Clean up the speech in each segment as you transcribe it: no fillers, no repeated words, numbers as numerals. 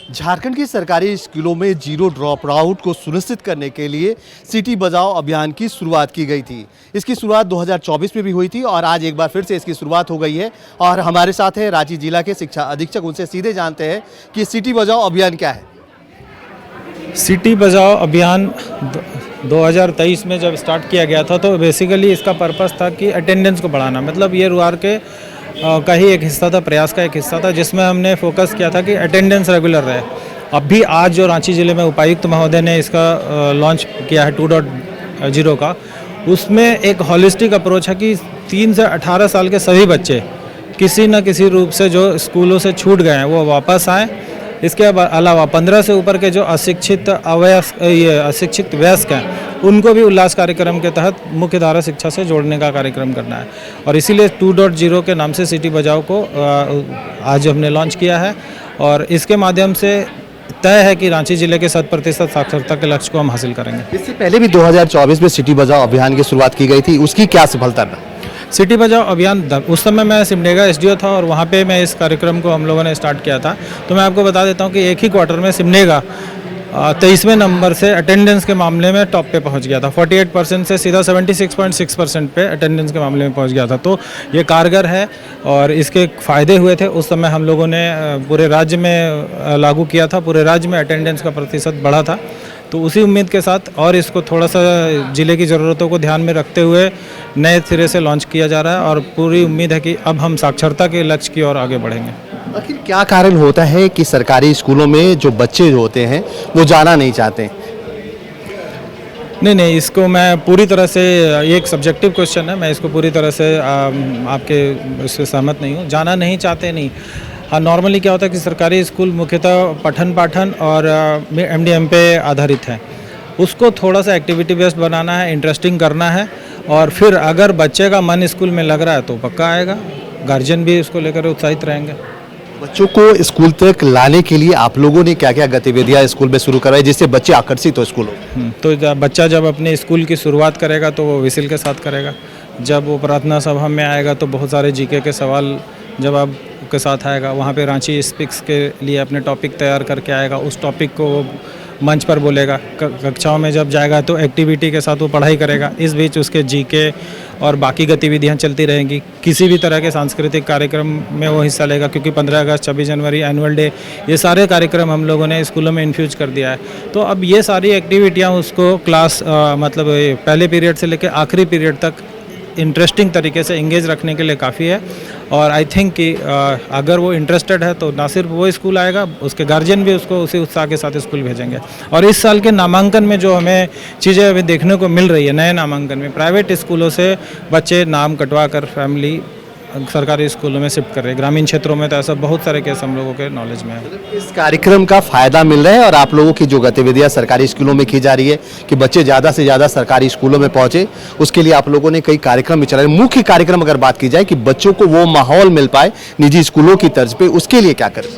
झारखंड की सरकारी स्कूलों में जीरो ड्रॉप आउट को सुनिश्चित करने के लिए सिटी बचाओ अभियान की शुरुआत की गई थी। इसकी शुरुआत 2024 में भी हुई थी और आज एक बार फिर से इसकी शुरुआत हो गई है। और हमारे साथ है रांची जिला के शिक्षा अधीक्षक, उनसे सीधे जानते हैं कि सिटी बचाओ अभियान क्या है। सिटी बचाओ अभियान 2023 में जब स्टार्ट किया गया था तो बेसिकली इसका पर्पस था कि अटेंडेंस को बढ़ाना, मतलब ये रुआर के का ही एक हिस्सा था, प्रयास का एक हिस्सा था, जिसमें हमने फोकस किया था कि अटेंडेंस रेगुलर रहे। अभी आज जो रांची ज़िले में उपायुक्त महोदय ने इसका लॉन्च किया है 2.0 का, उसमें एक हॉलिस्टिक अप्रोच है कि 3 से 18 साल के सभी बच्चे किसी न किसी रूप से जो स्कूलों से छूट गए हैं वो वापस आएँ। इसके अलावा 15 से ऊपर के जो अशिक्षित वयस्क हैं उनको भी उल्लास कार्यक्रम के तहत मुख्य धारा शिक्षा से जोड़ने का कार्यक्रम करना है। और इसीलिए 2.0 के नाम से सिटी बचाओ को आज हमने लॉन्च किया है और इसके माध्यम से तय है कि रांची जिले के 100% साक्षरता के लक्ष्य को हम हासिल करेंगे। इससे पहले भी 2024 में सिटी बचाओ अभियान की शुरुआत की गई थी, उसकी क्या सफलता रहा? सिटी बचाओ अभियान उस समय मैं सिमडेगा एसडीओ था और वहाँ पे मैं इस कार्यक्रम को हम लोगों ने स्टार्ट किया था। तो मैं आपको बता देता हूँ कि एक ही क्वार्टर में सिमडेगा 23वें नंबर से अटेंडेंस के मामले में टॉप पे पहुंच गया था। 48% से सीधा 76.6% पे अटेंडेंस के मामले में पहुंच गया था। तो ये कारगर है और इसके फ़ायदे हुए थे। उस समय हम लोगों ने पूरे राज्य में लागू किया था, पूरे राज्य में अटेंडेंस का प्रतिशत बढ़ा था। तो उसी उम्मीद के साथ और इसको थोड़ा सा ज़िले की ज़रूरतों को ध्यान में रखते हुए नए सिरे से लॉन्च किया जा रहा है और पूरी उम्मीद है कि अब हम साक्षरता के लक्ष्य की ओर आगे बढ़ेंगे। आखिर क्या कारण होता है कि सरकारी स्कूलों में जो बच्चे जो होते हैं वो जाना नहीं चाहते? नहीं, इसको मैं पूरी तरह से, ये एक सब्जेक्टिव क्वेश्चन है, मैं इसको पूरी तरह से आपके इससे सहमत नहीं हूँ। जाना नहीं चाहते नहीं। हाँ, नॉर्मली क्या होता है कि सरकारी स्कूल मुख्यतः पठन पाठन और एमडीएम पे आधारित है। उसको थोड़ा सा एक्टिविटी बेस्ड बनाना है, इंटरेस्टिंग करना है और फिर अगर बच्चे का मन स्कूल में लग रहा है तो पक्का आएगा। गार्जियन भी इसको लेकर उत्साहित रहेंगे। बच्चों को स्कूल तक लाने के लिए आप लोगों ने क्या क्या गतिविधियां स्कूल में शुरू कराई जिससे बच्चे आकर्षित हो स्कूलों? तो बच्चा जब अपने स्कूल की शुरुआत करेगा तो वो विसिल के साथ करेगा। जब वो प्रार्थना सभा में आएगा तो बहुत सारे जीके के सवाल जवाब के साथ आएगा। वहाँ पे रांची स्पीक्स के लिए अपने टॉपिक तैयार करके आएगा, उस टॉपिक को वो मंच पर बोलेगा। कक्षाओं में जब जाएगा तो एक्टिविटी के साथ वो पढ़ाई करेगा। इस बीच उसके जीके और बाकी गतिविधियां चलती रहेंगी। किसी भी तरह के सांस्कृतिक कार्यक्रम में वो हिस्सा लेगा, क्योंकि 15 अगस्त, 26 जनवरी, एनुअल डे, ये सारे कार्यक्रम हम लोगों ने स्कूलों में इन्फ्यूज कर दिया है। तो अब ये सारी एक्टिविटियाँ उसको क्लास मतलब पहले पीरियड से लेकर आखिरी पीरियड तक इंटरेस्टिंग तरीके से इंगेज रखने के लिए काफ़ी है। और आई थिंक कि अगर वो इंटरेस्टेड है तो ना सिर्फ वो स्कूल आएगा, उसके गार्जियन भी उसको उसी उत्साह के साथ स्कूल भेजेंगे। और इस साल के नामांकन में जो हमें चीज़ें अभी देखने को मिल रही है, नए नामांकन में प्राइवेट स्कूलों से बच्चे नाम कटवा कर फैमिली सरकारी स्कूलों में शिफ्ट कर रहे हैं। ग्रामीण क्षेत्रों में तो ऐसा बहुत सारे केस हम लोगों के नॉलेज में है। इस कार्यक्रम का फायदा मिल रहा है और आप लोगों की जो गतिविधियां सरकारी स्कूलों में की जा रही है कि बच्चे ज़्यादा से ज़्यादा सरकारी स्कूलों में पहुंचे, उसके लिए आप लोगों ने कई कार्यक्रम भी चलाए। मुख्य कार्यक्रम अगर बात की जाए कि बच्चों को वो माहौल मिल पाए निजी स्कूलों की तर्ज पे, उसके लिए क्या करें?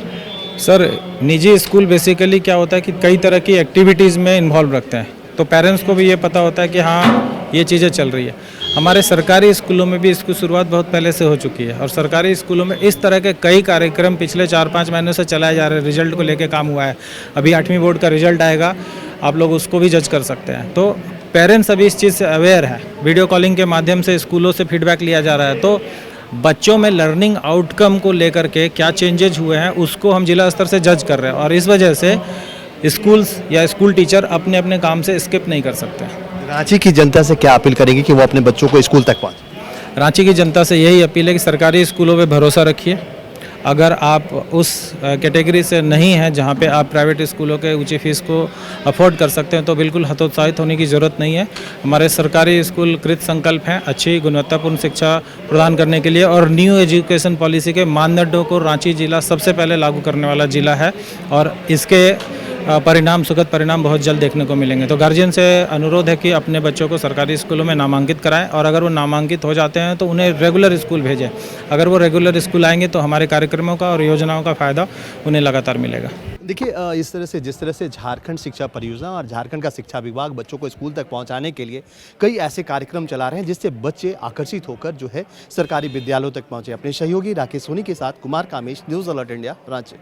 सर, निजी स्कूल बेसिकली क्या होता है कि कई तरह की एक्टिविटीज़ में इन्वॉल्व रखते हैं, तो पेरेंट्स को भी ये पता होता है कि हाँ ये चीज़ें चल रही है। हमारे सरकारी स्कूलों में भी इसकी शुरुआत बहुत पहले से हो चुकी है और सरकारी स्कूलों में इस तरह के कई कार्यक्रम पिछले 4-5 महीनों से चलाए जा रहे हैं। रिजल्ट को लेकर काम हुआ है। अभी 8वीं बोर्ड का रिजल्ट आएगा, आप लोग उसको भी जज कर सकते हैं। तो पेरेंट्स अभी इस चीज़ से अवेयर है। वीडियो कॉलिंग के माध्यम से स्कूलों से फीडबैक लिया जा रहा है। तो बच्चों में लर्निंग आउटकम को लेकर के क्या चेंजेज हुए हैं उसको हम जिला स्तर से जज कर रहे हैं और इस वजह से स्कूल्स या स्कूल टीचर अपने अपने काम से स्किप नहीं कर सकते। रांची की जनता से क्या अपील करेंगे कि वो अपने बच्चों को स्कूल तक पहुँचे? रांची की जनता से यही अपील है कि सरकारी स्कूलों पे भरोसा रखिए। अगर आप उस कैटेगरी से नहीं हैं जहाँ पे आप प्राइवेट स्कूलों के ऊंची फीस को अफोर्ड कर सकते हैं तो बिल्कुल हतोत्साहित होने की ज़रूरत नहीं है। हमारे सरकारी स्कूल कृत संकल्प हैं अच्छी गुणवत्तापूर्ण शिक्षा प्रदान करने के लिए और न्यू एजुकेशन पॉलिसी के मानदंडों को रांची जिला सबसे पहले लागू करने वाला जिला है और इसके परिणाम, सुखद परिणाम बहुत जल्द देखने को मिलेंगे। तो गार्जियन से अनुरोध है कि अपने बच्चों को सरकारी स्कूलों में नामांकित कराएं और अगर वो नामांकित हो जाते हैं तो उन्हें रेगुलर स्कूल भेजें। अगर वो रेगुलर स्कूल आएंगे तो हमारे कार्यक्रमों का और योजनाओं का फ़ायदा उन्हें लगातार मिलेगा। देखिए, इस तरह से जिस तरह से झारखंड शिक्षा परियोजना और झारखंड का शिक्षा विभाग बच्चों को स्कूल तक पहुंचाने के लिए कई ऐसे कार्यक्रम चला रहे हैं जिससे बच्चे आकर्षित होकर जो है सरकारी विद्यालयों तक पहुंचे। अपने सहयोगी राकेश सोनी के साथ Kumar Kamesh, news alert India, Ranchi.